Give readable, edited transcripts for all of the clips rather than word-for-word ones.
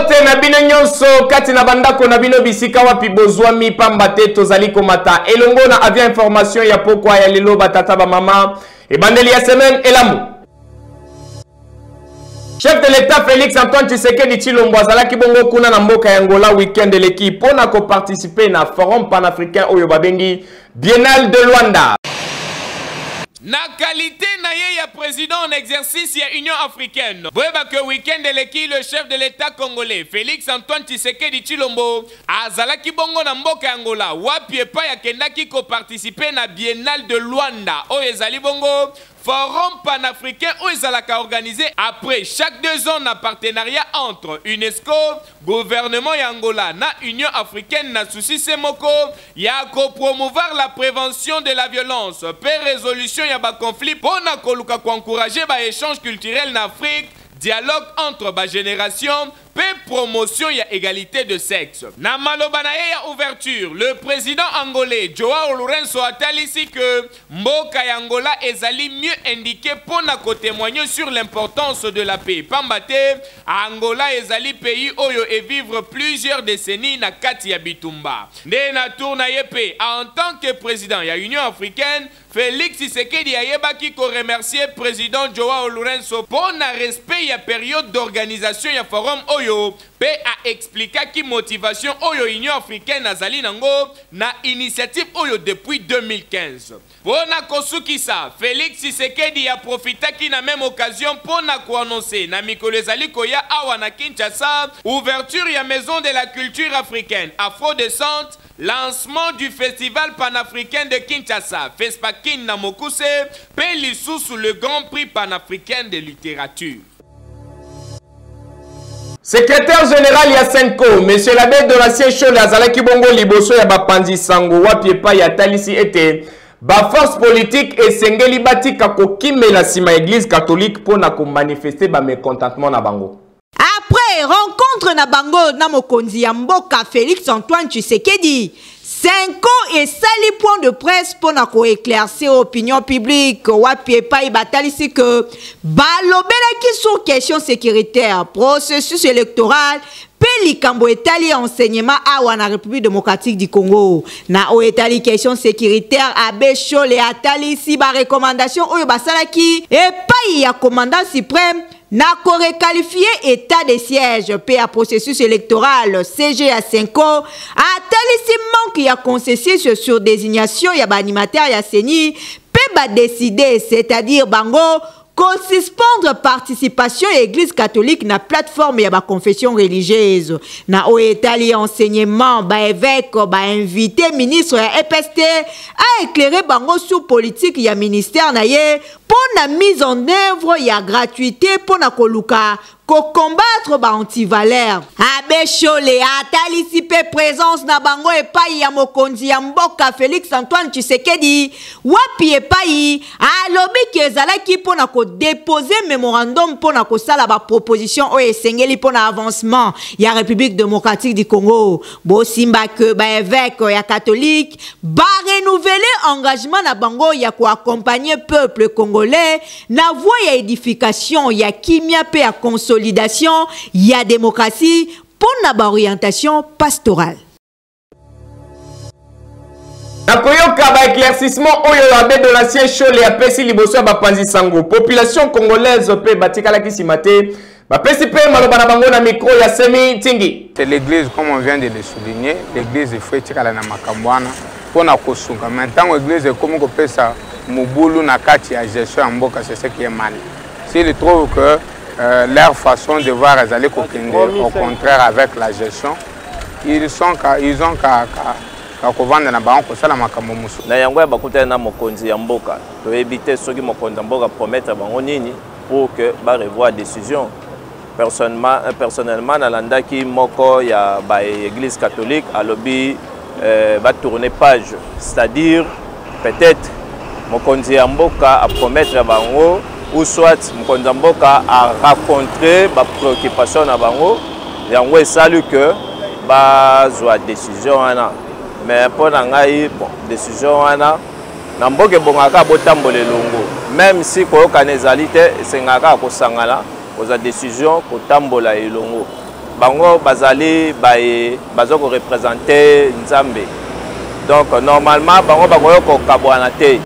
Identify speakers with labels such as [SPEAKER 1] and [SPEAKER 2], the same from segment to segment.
[SPEAKER 1] Bote na bino nyonso kati na bandako na bino bisika wapi bozwami pamba te tozali komata elongo na avion information ya pokwa ya lelo batata ba mama e bandeli ya semaine elamu. Chef de l'État Félix Antoine Tshisekedi Tshilombo azalaki bongo kuna na mboka ya Angola week-end eleki pona ko participer na forum panafricain oyo babengi Biennale de Luanda.
[SPEAKER 2] Na qualité na ye ya président en exercice ya Union africaine. Boyeba que week-end eleki le chef de l'État congolais Félix Antoine Tshisekedi Tshilombo azalaki bongo na mboka ya Angola wapi epa ya kendaki ko participer na Biennale de Luanda oyo ezali bongo forum panafricain où ils allaient organisé après chaque 2 ans un partenariat entre UNESCO, gouvernement Angola, na Union africaine na souci semoko ya ko promouvoir la prévention de la violence, per résolution ya ba conflit pour na koluka ko encourager ba échange culturel en Afrique, dialogue entre ba génération, pe promotion ya égalité de sexe. Na maloba na ye ya ouverture, le président angolais Joao Lourenço atali ici que mboka ya Angola ezali mieux indiqué pour na ko témoigner sur l'importance de la paix. Pambate, Angola ezali pays oyo et vivre plusieurs décennies na kati ya bitumba. Nde na tour na ye pe, en tant que président ya Union africaine, Félix Tshisekedi ayebaki ko remercier président Joao Lourenço pour na respect ya période d'organisation ya forum oyo pe a expliqué ki motivation oyo Union africaine azali nango na initiative oyo depuis 2015. Pona kosukisa, Félix Tshisekedi a profité ki na même occasion pona ko annoncer na mikolo ezali koya awa na Kinshasa ouverture ya maison de la culture africaine Afro-Descente, lancement du festival panafricain de Kinshasa, Fespakin na Mokuse, pe lisusu le grand prix panafricain de littérature.
[SPEAKER 1] Secrétaire général ya Senko, monsieur l'abbé Donatien Chole azalaki bongo liboso ya bapanzi sango wapi epa ya talisi ete ba force politique esengeli batika kokimela sima église catholique pona ko manifester ba mécontentement na bango.
[SPEAKER 3] Après rencontre na bango na mokonzi ya mboka Félix Antoine Tshisekedi, Senko et sali point de presse pour na ko éclaircir opinion publique wapi epai batalisi que balobelaki sur question sécuritaire processus électoral pe likambo etali enseignement awa na République démocratique du Congo na o etali question sécuritaire abe Chole atali si ba recommandation oyo basalaki epai ya commandant suprême na ko requalifier état de siège pe à processus électoral CG à 5 ans atali si manque ya consensus sur désignation ya ba animateur ya CENI pe ba décider c'est-à-dire bango suspendre participation à l'église catholique na plateforme ya ba confession religieuse na o etali enseignement ba évêque ba invité ministre ya EPST a éclairé bango sur politique ya ministère na ye pour la mise en œuvre ya gratuité pour na koluka ko combattre ba antivaleur abe Chole atali pe présence na bango epai ya mokonzi ya mboka Félix Antoine Tshisekedi wapi epai alobi kezalaki pona ko déposer mémorandum pona ko sala ba proposition o esengeli pona avancement ya République démocratique du Congo bo simba que ba évêque ya catholique ba renouveler engagement na bango ya ko accompagner peuple congolais na voie ya édification ya kimia pe ya consolidation il y a démocratie pour la orientation pastorale.
[SPEAKER 1] Nakoyoka ba éclaircissement oyo abe Donatien Chole ya pesi liboso ba panzi sango population congolaise pe batikala kisimate ba pesi pe maloba na bango na micro ya Semi Tingi.
[SPEAKER 4] C'est l'église comme on vient de le souligner, l'église il faut tikala na makambwana pona kosunga maintenant l'église comme ko pesa mobulu na kati ya gestion en mboka c'est ce qui est mal. S'il trouve que leur façon de voir les au contraire avec la gestion, ils ont qu'à vendre na banque ça la makambo musu.
[SPEAKER 5] Na yango ya bakutana na mokonzi ya mboka. To éviter ceux qui mokonzi mboka promettre bango nini pour que ba revoir décision. Personnellement nalandaki moko ya ba église catholique à lobby va tourner page, c'est-à-dire peut-être mokonzi ya mboka à promettre bango ou soit Mkonzamboka a rencontré ma préoccupation à Bango, et on salue que la décision mais pour la décision Namboke Bongaka Botambole Longo, même si Koyoka Nezalité, c'est Naka Kosangala, aux décisions Kotambola et Longo. bango bazali bazoko représenter Nzambe. Donc normalement bango bakoyoko kabwana te.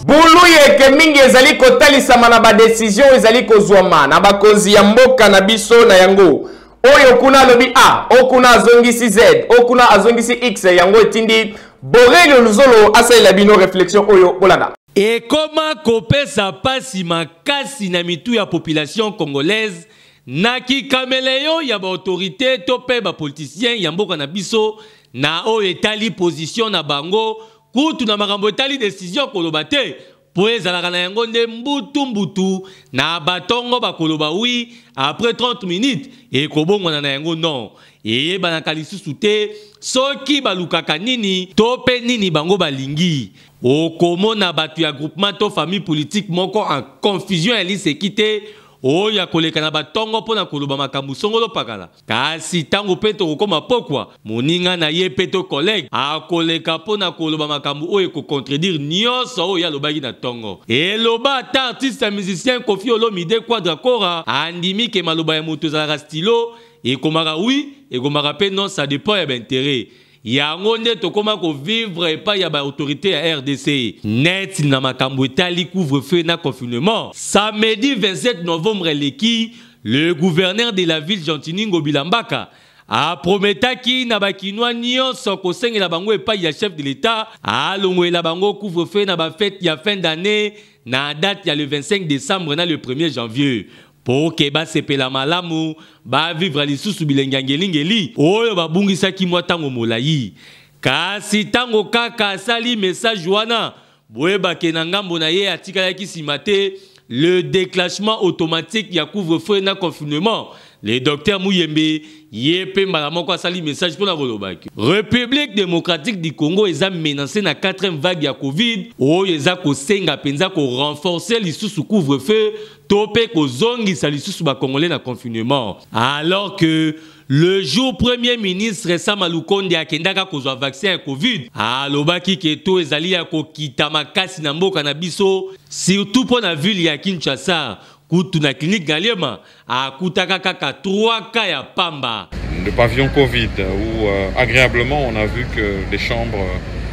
[SPEAKER 1] Bulu yeke mingi ezali kotalisama na ba décision ezali kozwama na bakonzi ya mboka na biso na yango. Oyo kuna lobi A, okuna azongisi Z, okuna azongisi X yango etindi Borelio Luzolo asalela bino réflexion oyo bolanda.
[SPEAKER 6] Et comment kopesa pasi makasi na mitu ya population congolaise naki kameleyo ya ba autorité topé ba politicien ya mboka na biso na o etali position na bango kutu na makambo etali décision koloba te po ezalaka na yango nde mbutu na batongo bakoloba oui après 30 minutes et kobongwana na yango non et banaka lisusu te soki balukaka nini tope nini bango balingi okomona batu ya groupement to famille politique moko en confusion ya liseki te oya koleka na batongo pona koloba makambo songolo pakala kasi tango pe tokokoma pokwa moninga na ye pe to collègue akoleka pona koloba makambo oyo ko contredire nyonso oyo alobaki na tongo eloba ata artiste ya musicien Koffi Olomide Quadrakora andimi ke maloba ya moto ezalaka stilo ekomaka oui ekomaka pe non, ça dépend ya baintérêt yango nde tokoma ko vivre pa ya ba autorité ya RDC net na makambo etali couvre-feu na confinement. Samedi 27 novembre leki le gouverneur de la ville Gentini Ngobila Mbaka a prometaki na bakinois nyonso kosengela bango epai ya chef de l'état alongwela bango couvre-feu na ba fête ya fin d'année na date ya le 25 décembre na le 1er janvier. Pour que ba sepela malamu ba vivre lisusu bilengangeli oyo babungisaki mwa tango molayi kasi tango kaka sali message wana boyeba ke na ngambo na ye atikalaki simate le déclenchement automatique ya couvre-feu na confinement le docteur Mouyembe yepe malamoko sali message pour la volobaki. République démocratique du Congo eza menacé na 4e vague ya Covid oyo eza ko senga penza ko renforcer lisusu couvre-feu topé ko zongi sali lisusu ba congolais na confinement alors que le jour premier ministre Sama Lukonde akendaka kozwa vaccin ya Covid alobaki ke to ezali ya kokita makasi na mboka na biso surtout pour la ville ya Kinshasa kutu na clinique Galiema akutaka kaka 3 cas ya pamba.
[SPEAKER 7] Le pavillon Covid où agréablement on a vu que les chambres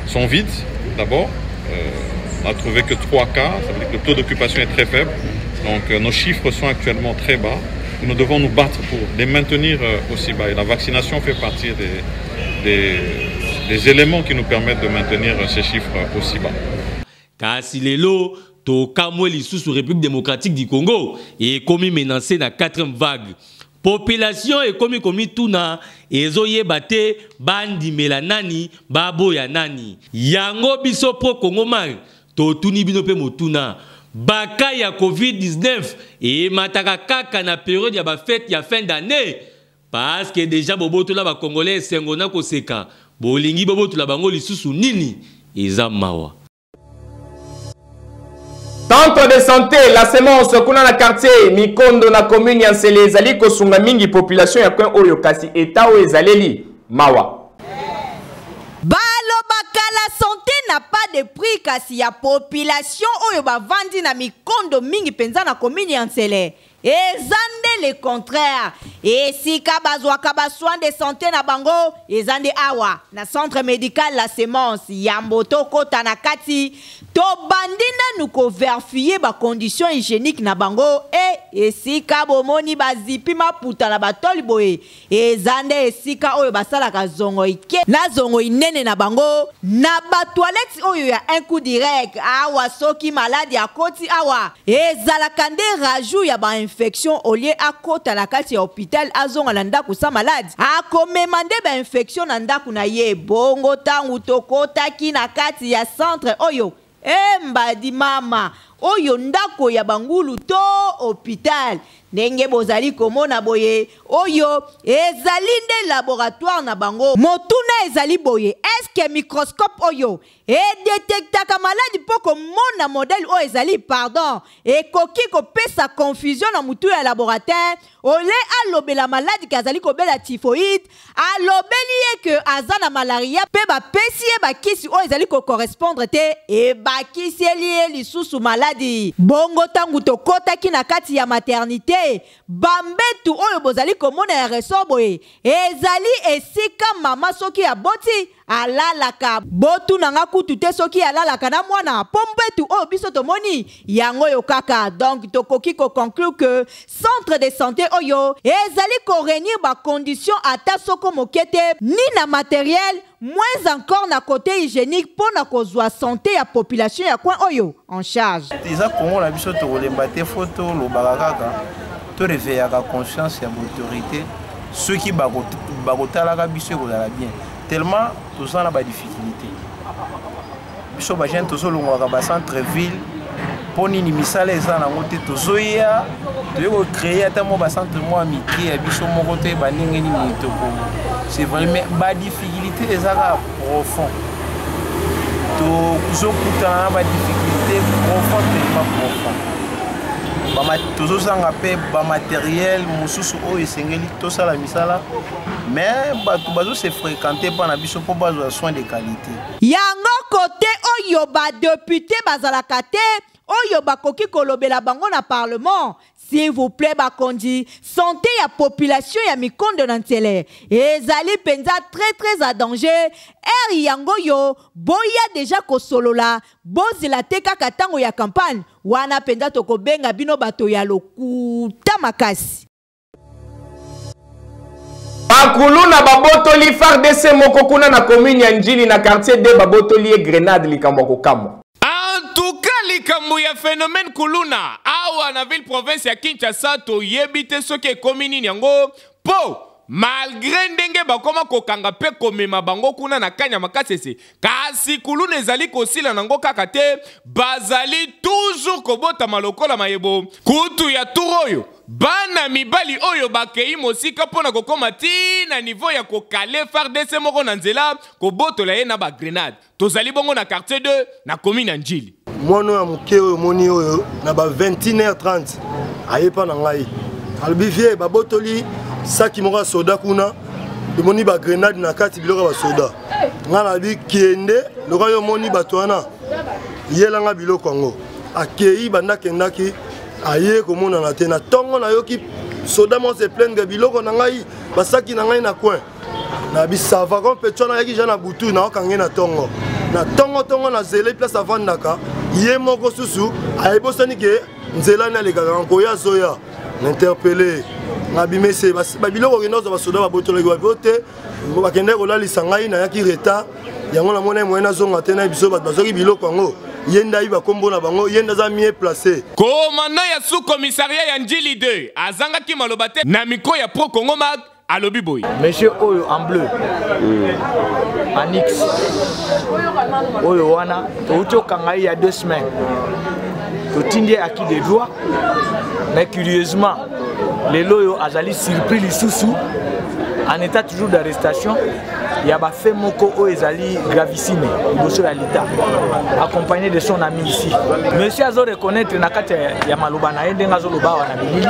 [SPEAKER 7] sont vides d'abord. On a trouvé que 3 cas, ça veut dire que le taux d'occupation est très faible. Donc nos chiffres sont actuellement très bas. Nous devons nous battre pour les maintenir aussi bas. Et la vaccination fait partie des éléments qui nous permettent de maintenir ces chiffres aussi bas.
[SPEAKER 6] Kasi lelo to kamweli sous République démocratique du Congo et commis menacé na 4e vague. Population et commis tuna ezoye bate bandi melanani babo ya nani. Yango biso pro Congo man to tuni bino pe motuna. Baka ya Covid-19 et mataka kaka na période ya ba fête ya fin d'année parce que déjà boboto la ba congolais sengona ko seka bolingi boboto la bango lisusu nini eza mawa.
[SPEAKER 1] Centre de santé la semence kuna na quartier Mikondo na commune ya Nsele ezali kosunga mingi population ya coin oyo kasi eta o ezaleli mawa.
[SPEAKER 3] La santé n'a pas de prix kasi ya population oyo bavandi na Mikondo mingi penza na commune ya Nsele. Ezande le contraire. Et si kabazwaka ba soins de santé na bango, ezande awa na centre médical la semence yamboto kota na kati to bandina nuko vérifier ba conditions hygiéniques na bango et si kabomoni ba zipi maputa na batoli boye ezande esika oyo basala ka zongo ike na zongo inene na bango na ba toilette oyo ya un coup direct awa soki malade ya koti awa ezala kande rajou ya ba infection au lieu à kota la kati ya hôpital azonga na ndaku sa malade akomemande ba infection na ndaku na ye bongo tangu tokota ki na kati ya centre oyo mbadi mama oyo ndako ya bangulu to hôpital ndenge bozali komona boye oyo ezali nde laboratoire na bango motuna ezali boye est-ce que microscope oyo détectaka maladi poko mona modèle oyo ezali pardon ekoki kopesa confusion na mutu ya laboratoire ole alobela maladi kazali kobela typhoïde alobeli ye que azana malaria pe ba pesi ye bakisi oyo ezali ko correspondre te e bakisi ye lisusu maladi maladie. Bongo tangu tokotaki na kati ya maternité, bambetu oyo bozali komona ya resoboe, ezali esika mama soki ya boti alalaka. Botu nanga kutu te soki alalaka na mwana, pombetu oyo biso tomoni yango yo kaka. Donc tokoki ko conclure que centre de santé oyo ezali ko réunir ba condition ata soko mokete ni na matériel, moins encore na côté hygiénique pour na kozwa santé ya population ya coin oyo en charge.
[SPEAKER 8] Eza Congo na biso to lembate photo lo bakaka to réveiller la conscience ya autorité ceux qui bagotalaka biso ko la bien tellement tout ça na ba difficulté. Biso ba gente to longwa ba centre ville poni ni misala eza na ngote to zoya to créer ata mo ba centre mo amitié ya biso mo côté ba ningi ni mitoko. C'est vraiment ba difficulté ezaka profond. To kuzokuta ba difficulté profond tellement profond. Ba tozo sanga pe ba matériel mususu o esengeli to sala misala mais ba to bazo se fréquenter pa na biso po bazo soin de qualité.
[SPEAKER 3] Yango côté oyo ba député bazalaka te oyo bakoki kolobela bango na parlement. S'il vous plaît, bakondi, santé ya population ya mikondo nantele. Ezali penza très à danger. Yango yo, boya déjà ko solola, bozila te kaka tango ya campagne. Wana penza toko benga bino bato ya lokuta makasi.
[SPEAKER 1] Bakuluna babotoli FARDC moko kuna na commune ya Njili na quartier de babotoli e Grenade likambo kokamo.
[SPEAKER 2] En tout cas, likambo ya phénomène kuluna awa na ville province ya Kinshasa to yebite soki commune nyango po malgré ndenge bakoma kokanga pe komema bango kuna na kanya makasese kasi kuluna ezali kosila nango kaka te bazali toujours kobota malokola mayebo kutu ya turoyo bana mibali oyo bakei mosika pona kokoma ti na niveau ya kokale FARDC moko na nzela kobotola ye na ba grenade tozali bongo na quartier 2 na commune ya Njili
[SPEAKER 9] mono ya muke oyo moni oyo na ba 21h30 ayepa na ngai albivie babotoli saki moko soda kuna moni ba grenade na kati biloko ba soda ngana bi kiende loka yo moni batwana yelanga biloko ngo akei banda kendaki aye komona na te na tongo na yoki soda mo se plein biloko na ngai basaki na ngai na coin na bisava comme petona yaki jana butu na okange na tongo na zele place avandaka ye moko susu ayebosani ke nzela na lekaka nkoya zoya n'interpeller ngabimese babiloko kenozo basoda babotoleki babote bakende kolalisa ngai na yaki retard yango na mona moyena zonga te na biso bazoki biloko ngo yenda iba kombo na bango yenda za mieux placé
[SPEAKER 2] commandant ya sous commissariat ya Njili 2 azangaki maloba te na micro ya Pro Congo Mag alobi boy
[SPEAKER 8] monsieur oyo en bleu Anix oyo wana to kangai il y a 2 semaines to tindie acquis des droits mais curieusement les loyo azali surpris lisusu en état toujours d'arrestation il y a fait moko o ezali gravissime liboso ya l'État accompagné de son ami ici monsieur azo reconnaître na kati ya maloba na yende ngazo loba wana bilili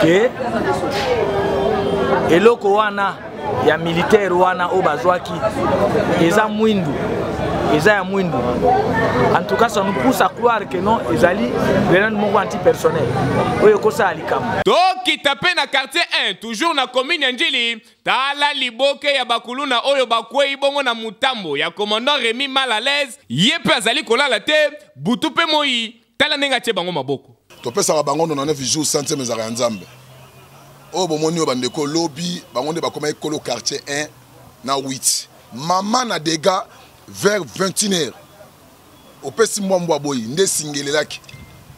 [SPEAKER 8] que eloko wana ya militaire wana o bazwaki eza mwindu eza ya mwindu en tout cas ça nous pousse à croire que non ezali vraiment moko anti-personnel oyo kosa alikamo
[SPEAKER 2] toki tapé na quartier 1 toujours na commune ya Njili tala liboke ya bakuluna oyo bakwei bongo na mutambo ya commandant Rémi mal à l'aise yepe azali kolala te butu pe moi tala nenga tie bango maboko
[SPEAKER 10] topesa bango 99 jours centième ezaka ya nzambe o bomoni bandeko lobby bango nde bakoma ekolo quartier 1 na 8 mama na dégâts vers 21h opesi mbwa boyi nde singelelaki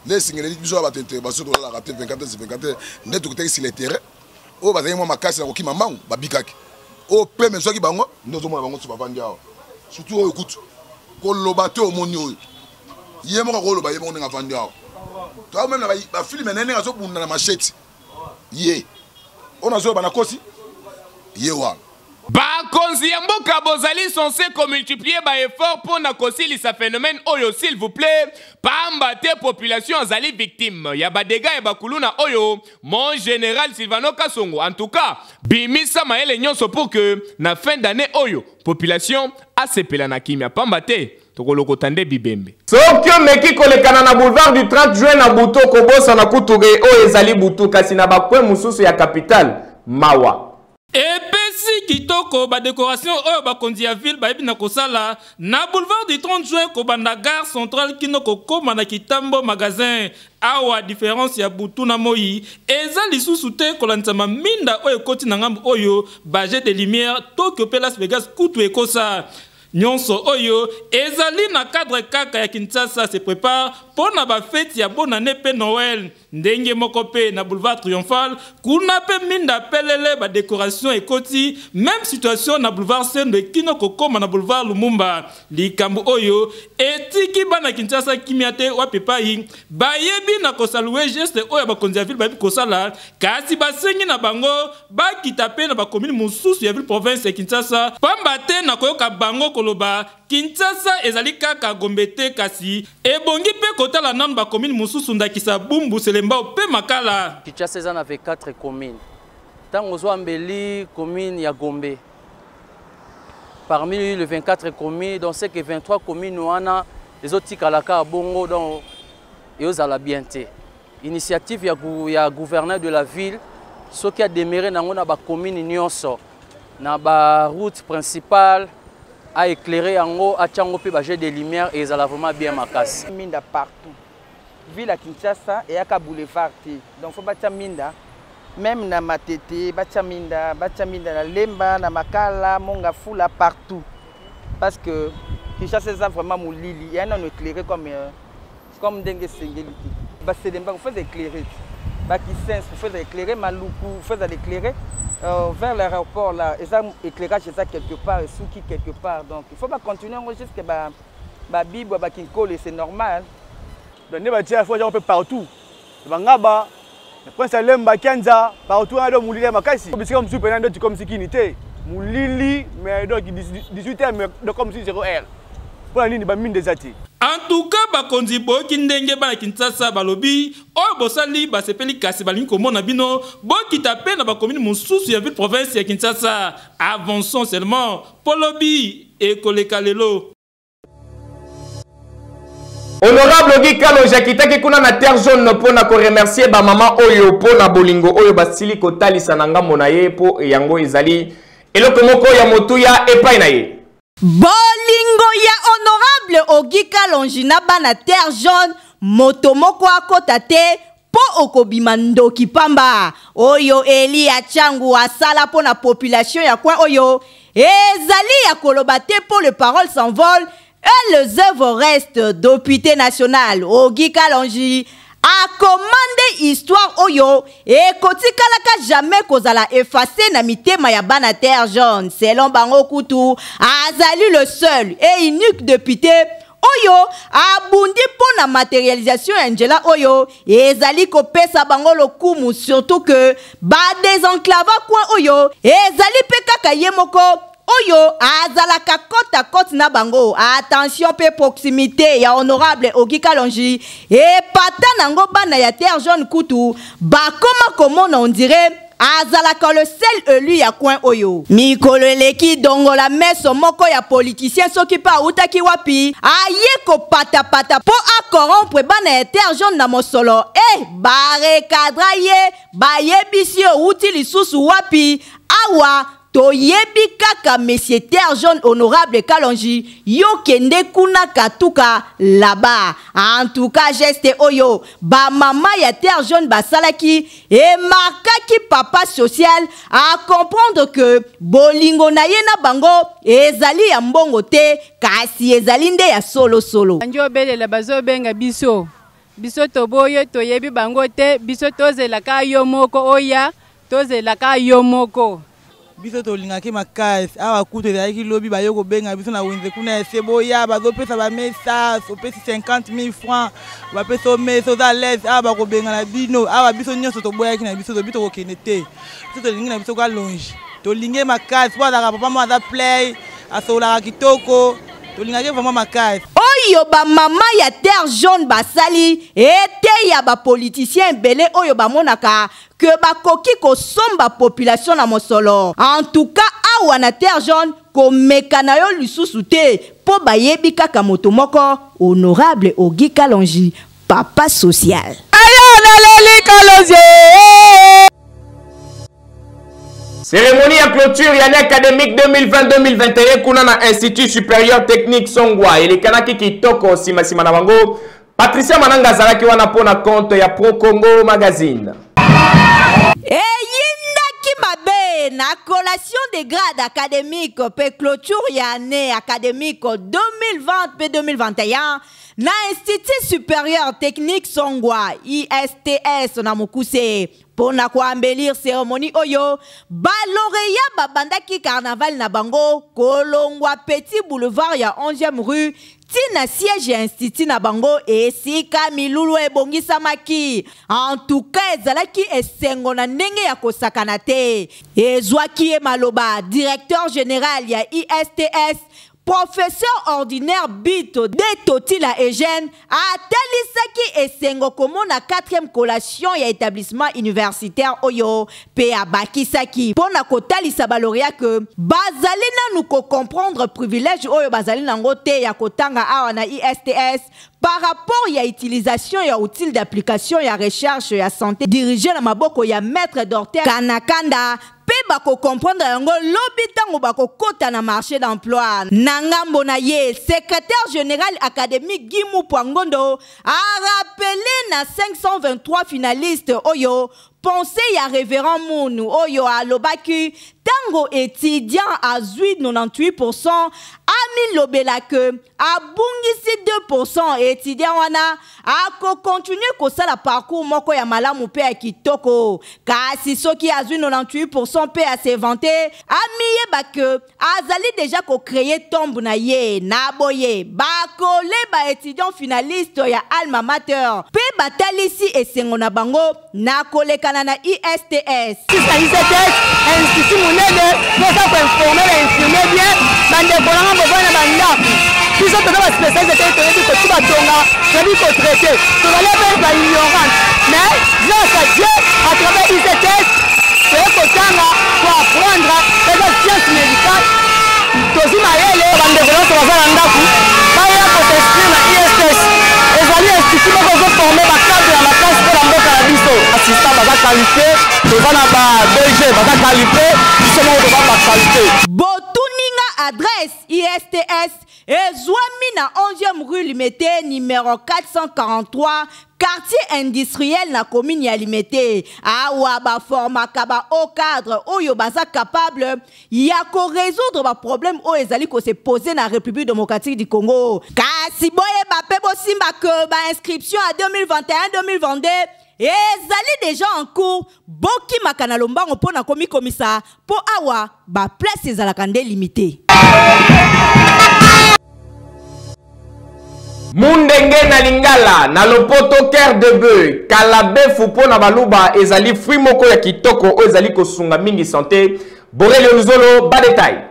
[SPEAKER 10] nde singeleli biso ba tente baso to la raté 24 nde tukuteki sur le terrain o bazali mwa makasi na koki mamangu babikaki o pe mesoki bango ndozo mona bango tsuba vandi awo surtout oyo kutu ko lobate o moni oyo yemo ko loba yemo nga vandi awo to même na ba film nene ngazo bunda na machete ye on a zo bana kosi ye wa
[SPEAKER 2] bakonzi ya mboka bozali censé multiplier ba effort pour na kosilisa phénomène oyo s'il vous plaît pamba te population azali victime ya ba dégâts ya bakuluna oyo mon général Sylvano Kasongo en tout cas bimisa maele nyonso pour que na fin d'année oyo population asepela na kimia pamba te tokolokota bibembe
[SPEAKER 1] soki omeki kolekana na boulevard du 30 juin na butu okobosana kutuge oyo ezali butu kasi na bakwe mosusu ya capitale mawa
[SPEAKER 11] epesi kitoko ba décoration oyo bakonzi ya ville bayebi na kosala na boulevard du 30 juin kobanda gare centrale kino kokoma na kitambo magasin awa différence ya butu na moi eza lisusu te kolanzama minda oyo ekoti na ngambo oyo bajet de lumière Tokyo pe Las Vegas kutu ekosa nyonso oyo ezali na cadre kaka ya Kinshasa se prépare pour na ba fête ya bonne année pe Noël ndenge moko pe na boulevard triomphal kuna pe minda pelele ba décoration ekoti même situation na boulevard Sendo kino kokoma na boulevard Lumumba likambo oyo etiki bana Kinshasa kimiate wapi pai bayebi na kosaluwe geste oyo bakonzi ya ville bayebi kosala kasi basengi na bango bakita pe na ba commune mosusu ya ville province ya Kinshasa pamba te na koyoka bango koloba Kinshasa ezali kaka gombete kasi ebongi pe kotala nanu ba commune mosusu ndakisa bumbu selemba pe makala
[SPEAKER 12] Kinshasa eza na 24 communes tango zo ambeli commune ya Gombe parmi les 24 communes donc c'est que 23 communes wana les autres tikalaka bongo donc ezala bien te initiative ya gouverneur de la ville ce qui a démarré nango na ba commune nyonso na ba route principale a éclairé yango a tiango pe ba jet de lumière et ezala vraiment bien makasi
[SPEAKER 13] minda partout ville à Kinshasa et à boulevard donc faut batia minda même na Matete batia minda na Lemba na Makala Monga Fula partout parce que Kinshasa c'est vraiment moulili il y a un éclairé comme dengue sengeli ba Selemba faut éclairer ba Kisens faut éclairer Maluku faut éclairer vers l'aéroport là et ça éclairage ça quelque part et Souki quelque part donc il faut pas continuer jusqu'à ba Bibo ba Kinkole c'est normal
[SPEAKER 14] donc ne batia faut on peut partout bangaba Prince Lemba Kenza partout on a moulili makasi bisika msupe na ndo comme sécurité moulili mais donc 18h mais donc comme si 0h pour la ligne ba mine des ati
[SPEAKER 11] en tout cas bakonzi boki ndenge bana Kinshasa balobi oyo bosali basepeli kasi balingi komona bino bokita pe na bakomini mosusu ya ville province ya Kinshasa avançons seulement polobi ekoleka lelo.
[SPEAKER 1] Honorable Guy Kalonji akitaki kuna na terre jaune pona ko remercier ba mama oyo pona bolingo oyo basili kotalisa na ngambo na ye po yango ezali eloko moko ya motuya epai na ye.
[SPEAKER 3] Bolingo ya honorable Ogi Kalonji na bana terre jaune moto moko akota te po okobima ndoki pamba oyo Eli Achangu asala po na population ya coin oyo ezali ya koloba te po le parole s'envole et les œuvres restent. Député national Ogi Kalonji a commandé histoire oyo et kotikalaka jamais kozala effacé na mitema ya bana terre jaune selon bango kutu azali le seul et unique député oyo abundi pona matérialisation ya Angela oyo ezali kopesa bango lokumu surtout que ba désenclava coin oyo ezali pe kaka ye moko oyo azalaka kota kota na bango attention pe proximité ya honorable Ogi Kalonji et pata nango bana ya terre jaune kutu bakoma komona on dirait azalaka le seul élu ya coin oyo mikolo eleki dongola meso moko ya politicien soki pa utaki wapi aye ko pata po a corrompre bana ya terre jaune na mosolo barekadra ye bayebisi uti lisusu wapi awa toyebi kaka monsieur terre jaune honorable Kalonji yo kende kuna katuka là-bas en tout cas geste oyo ba mama ya terre jaune basalaki et marquaki papa social à comprendre que bolingo na ye na bango ezali ya mbongo te kasi ezali nde ya solo
[SPEAKER 15] njo belela bazo benga biso toboye toyebi bango te biso tozelaka yo moko oya tozelaka yo moko
[SPEAKER 16] biso tolingaki makasi awa kutu ezalaki lobi bayoko benga biso na wenze kuna ese boya bazopesa bamesa opesi 50,000 francs bapesa omesa oza lese awa bakobenga na bino awa biso nyonso toboyaki na biso tobi tokokende te biso tolingi na biso Kalonji tolingi makasi po azalaka papa mo aza play asololaka kitoko tolingaki vraiment makasi
[SPEAKER 3] oyo ba mama ya terre jaune basali ete ya ba politicien belé oyo ba monaka que ba koki ko somba population na mosolo. En tout cas awa na terre jaune ko mekana yo lisusu te po ba yebi kaka moto moko honorable Ogi Kalonji papa social.
[SPEAKER 1] Ayo na leli Kalonji. Cérémonie à clôture l'année académique 2020-2021 kuna na Institut supérieur technique Songwa et les kanaki kitoko sima na bango Patricia Mananga zalaki wana pona compte ya Pro Congo magazine.
[SPEAKER 3] Yindaki mabe na collation des grades académiques pe clôture ya année académique 2020-2021 na Institut supérieur technique Songwa ISTS na Mukuse. Pour na ko embellir cérémonie oyo baloreya babandaki carnaval na bango kolongwa petit boulevard ya 11e rue tina siège ya institut na bango esika milulu ebongisamaki. En tout cas ezalaki esengo na ndenge ya kosakana te ezwaki maloba directeur général ya ISTS professeur ordinaire Bito de Totila Eugène a talisaki esengo komona 4e collation ya établissement universitaire oyo pe abakisaki pona kotalisa baloria que bazali nanu ko comprendre privilège oyo bazali nango te ya kotanga awa na ISTS par rapport ya utilisation ya outil d'application ya recherche ya santé dirigé na maboko ya maître Dorter Kanakanda pe bako comprendre yango lobi tango bako kota na marché d'emploi. Nangambo na ye, secrétaire général académique Guimou Pwangondo a rappelé na 523 finalistes oyo pensez ya révérend Mounou oyo a lobaki tango étudiant à 98% ami lobela que a bungisi 2% étudiant wana a ko continuer ko sala parcours moko ya malamu pe ya kitoko kasi soki a 98% pe a se vanter ami yeba que azali déjà ko créer tombe na ye na boye ba kole ba étudiant finaliste ya alma mater pe batalisi esengo na bango na koleka na ISTS.
[SPEAKER 17] ISTS, institut monene, nous avons informé les infirmiers bien, bande bolanga bobana banda. Puis on doit spécialiser territoire que tu vas donner, c'est lui qu'on traiter. Tu vas les mettre dans l'ignorance. Mais grâce à Dieu, à travers ISTS, c'est que tanga pour apprendre les sciences médicales. Tozi maele bande bolanga bobana ndaku. Baya pour t'inscrire à ISTS. Les alliés instituts vont former ma cadre à la classe pour la mboka la biso. Assistant baza qualité, devant ba DG baza qualité, justement devant ba qualité.
[SPEAKER 3] Botuninga adresse ISTS ezwami na 11e rue Limité numéro 443 quartier industriel na commune ya Limité. Awa ba formaka ba au cadre oyo baza capable ya ko résoudre ba problème o ezali ko se poser na République démocratique du Congo. Kasi boye ba pe bo simba que ba inscription à 2021-2022 ezali déjà en cours boki makana lombango pona komi komisa po awa ba place ezalaka nde limité.
[SPEAKER 1] Mundenge na lingala na lopoto cœur de bœuf kalabefu pona baluba ezali fruit moko ya kitoko o ezali kosunga mingi santé Borelio Luzolo ba détail.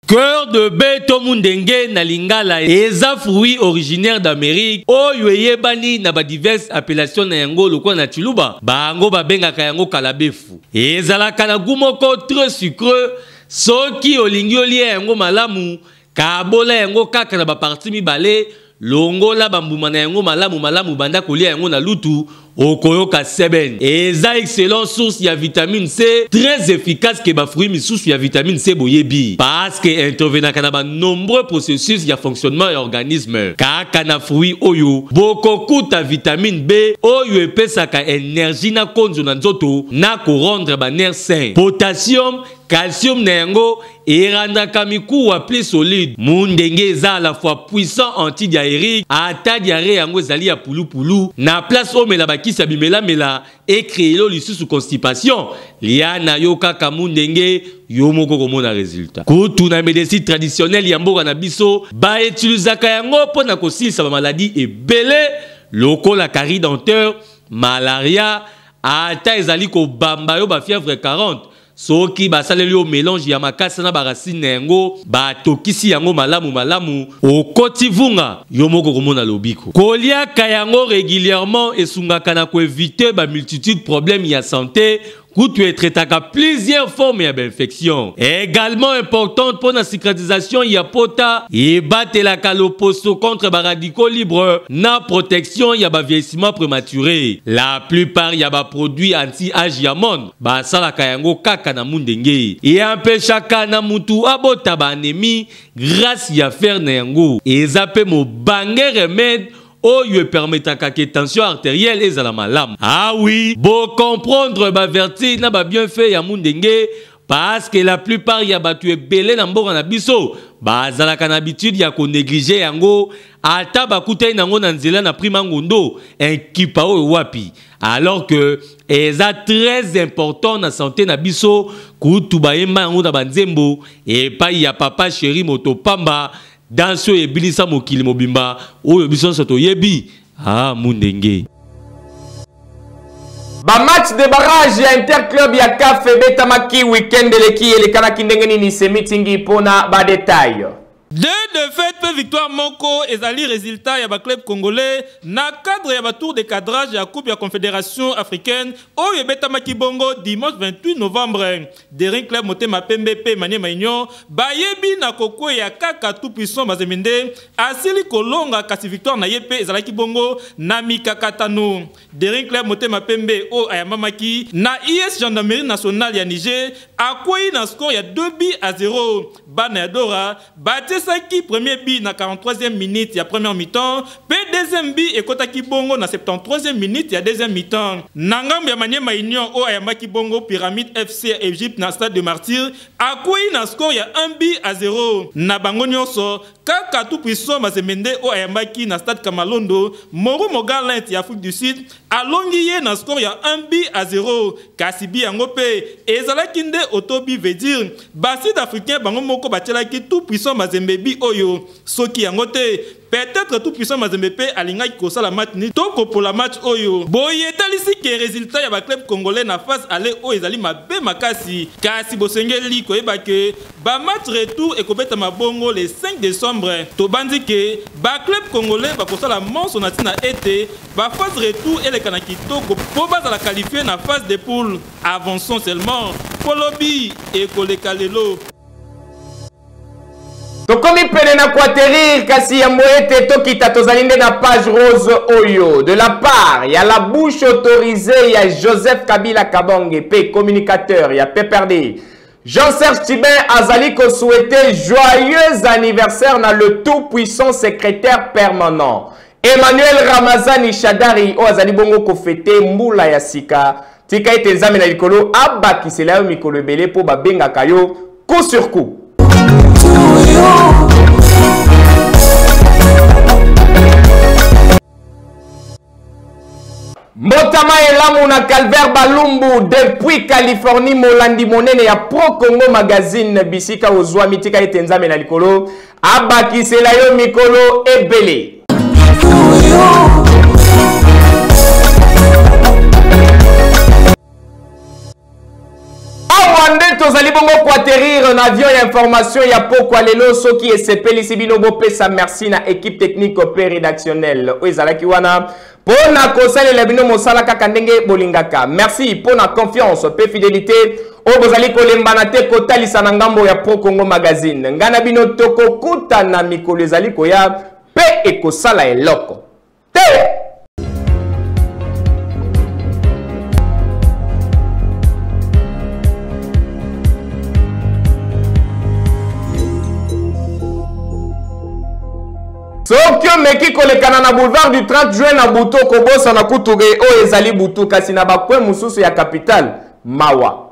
[SPEAKER 6] Cœur de Beto Mundenge na lingala eza fruit originaire d'Amérique oyo eyebani na ba diverses appellations na yango lokwa na Chiluba bango babengaka yango kalabefu ezalaka na gumoko très sucreux soki olingi olia yango malamu kabola yango kaka na ba partie mibale longola bambuma na yango malamu banda kolia yango na lutu okoyoka seben eza excellent source ya vitamine C très efficace que ba fruit misusu ya vitamine C boyebi parce que intervenaka na ba nombreux processus ya fonctionnement ya organisme kaka na fruit oyo bokokuta vitamine B oyo epesaka énergie na konzo na nzoto na ko rendre ba nerf sain potassium calcium na yango erandaka mikuwa plus solide mundenge eza à la fois puissant antidiarrhéique ata diarrhée yango ezali ya pulupulu na place omela bakisa bimela mela et créer lisusu constipation liana yo kaka mundenge yo moko komona résultat kutu na médecine traditionnelle ya mboka na biso ba utilisaka yango pona kosilisa ba maladie ebele lokola carie dentaire malaria ata ezali ko bamba yo ba fièvre 40 soki basaleli yo mélange ya makasi na baracine yango batokisi yango malamu okoti vunga yo moko komona lobiko koliaka yango régulièrement esungaka na koevite ba multitude problème ya santé kutu etretaka plusieurs formes d'infection. Également importante pour la cicatrisation ya pota et batelaka loposo contre ba radicaux libres na protection ya ba vieillissement prématuré. La plupart ya ba produits anti-âge ya monde ba salaka yango kaka na mundenge et empêchaka na mutu abota ba anémie grâce ya fer na yango et zape mo bange remède oyo permetaka que tension artérielle ezala malamu. Ah oui, bon comprendre ba verti na ba bienfait ya mundenge parce que la plupart ya batu ebele na mboka na biso bazalaka na habitude ya ko négliger yango ata bakutai nango na nzela na prima ngondo enkipa oyo wapi alors que eza très important na santé na biso kutu bayemba yango na banzembo epai ya papa chéri motopamba dans ce ebilisa mokili mobimba oyo biso soto yebi mundenge.
[SPEAKER 1] Ba match de barrage ya interclub ya CAF betamaki weekend leki elekana kindenge ni se meetingi pona ba détail.
[SPEAKER 11] Deux défaites pe victoire moko ezali résultat ya ba club congolais na cadre ya ba tour de cadrage ya coupe ya confédération africaine oyo betamaki bongo dimanche 28 novembre. Derin club Motema Pembe pe Maniema Union bayebi na koko ya kaka tout puissant Mazemende asili kolonga kasi victoire na yepe ezalaki bongo na mikakatano. Derin club Motema Pembe o ayamamaki na IS Gendarmerie nationale ya Niger akwei na score ya 2-0. Bana ya Dora bate Saki premier but na 43e minute ya première mi-temps, pe deuxième but ekotaki bongo na 73e minute ya deuxième mi-temps. Nangam ya Maniema Union o ayamaki bongo Pyramide FC Egypte na stade de Martyr akwei na score ya 1-0. Na bango nyonso kaka tout puissant Mazemende o ayamaki na stade Kamalondo Moro Mogalent ya Afrique du Sud alongi ye na score ya 1-0. Kasi bi yango pe ezalaki nde otobi veut dire basi d'Africain bango moko batelaki tout puissant Mazembe bi oyo soki yango te peut-être tout puissant Mazembe pe alingaki kosala match ni toko pour la match oyo boye talisi ke résultat ya ba club congolais na phase aller o ezali mabe makasi kasi bosengeli koyeba ke ba match retour ekobeta mabongo le 5 décembre to bandi ke ba club congolais ba kosala monso na tina été ba phase retour eleka na kitoko po bazala qualifier na phase de poule avançons seulement Kolobi et Kolekalelo.
[SPEAKER 1] Tokomi pene na quaterir kasi ya moete tokita tozalinde na page rose oyo de la part ya la bouche autorisée ya Joseph Kabila Kabonge pe communicateur ya PPRD Jean-Serge Tibin azali ko souhaiter joyeux anniversaire na le tout puissant secrétaire permanent Emmanuel Ramazani Shadari o azali bongo ko fêter mbula ya sika tika ete nzambe na likolo abakisela yo mikolo ebele po babenga kayo coup sur coup. Mbotama elamu na Calvaire Balumbu depuis Californie Molandi monene ya Pro Congo Magazine bisika ozwa mitika ete nzambe na likolo abakisela yo mikolo ebele. Tozali bongo ko atterrir na avion ya information ya pokwa lelo soki esepeli sibino bo pesa merci na équipe technique pe rédactionnelle o ezalaki wana pona kosalela bino mosala kaka ndenge bolingaka merci pona confiance pe fidélité o bozali kolembana te kotalisa na ngambo ya Pro Congo Magazine ngana bino toko kuta na mikolo ezali koya pe ekosala eloko te. Sokyo meki kolekana na boulevard du 30 juin na buto kobosa na kutuge o ezali butu kasi na bakwe mususu ya capitale mawa.